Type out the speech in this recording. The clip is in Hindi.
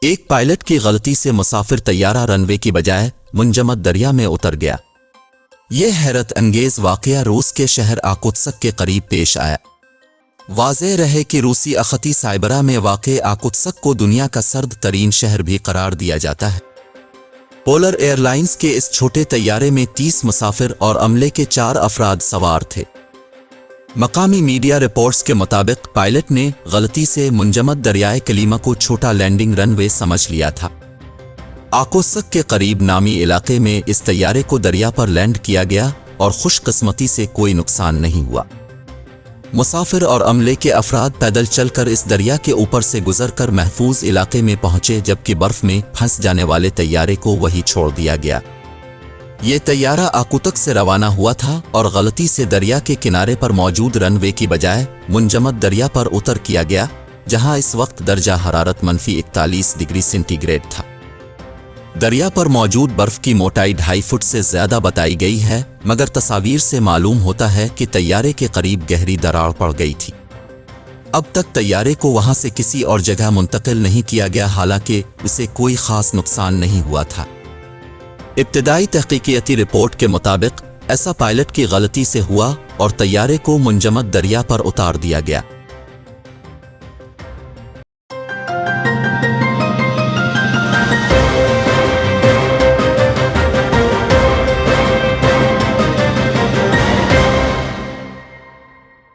एक पायलट की गलती से मुसाफिर तैयारा रनवे की बजाय मुंजमद दरिया में उतर गया। यह हैरत अंगेज वाकया रूस के शहर आकुत्स्क के करीब पेश आया। वाज़ेह रहे कि रूसी अखती साइबरा में वाक़े आकुत्स्क को दुनिया का सर्द तरीन शहर भी करार दिया जाता है। पोलर एयरलाइंस के इस छोटे तैयारे में 30 मुसाफिर और अमले के 4 अफराद सवार थे। मकामी मीडिया रिपोर्ट्स के मुताबिक पायलट ने गलती से मुंजमद दरियाए कलीमा को छोटा लैंडिंग रनवे समझ लिया था। आकुत्स्क के करीब नामी इलाके में इस तैयारे को दरिया पर लैंड किया गया और खुशकिस्मती से कोई नुकसान नहीं हुआ। मुसाफिर और अमले के अफराद पैदल चलकर इस दरिया के ऊपर से गुजरकर महफूज इलाके में पहुंचे, जबकि बर्फ में फंस जाने वाले तैयारे को वहीं छोड़ दिया गया। ये तैयारा आकुत्स्क से रवाना हुआ था और गलती से दरिया के किनारे पर मौजूद रनवे की बजाय मुंजमद दरिया पर उतर किया गया, जहां इस वक्त दर्जा हरारत -41 डिग्री सेंटीग्रेड था। दरिया पर मौजूद बर्फ की मोटाई 2.5 फुट से ज्यादा बताई गई है, मगर तस्वीर से मालूम होता है कि तैयारे के करीब गहरी दरार पड़ गई थी। अब तक तैयारे को वहां से किसी और जगह मुंतकिल नहीं किया गया, हालांकि इसे कोई खास नुकसान नहीं हुआ था। इब्तिदाई तहकीकियती रिपोर्ट के मुताबिक ऐसा पायलट की गलती से हुआ और तैयारे को मुंजमद दरिया पर उतार दिया गया।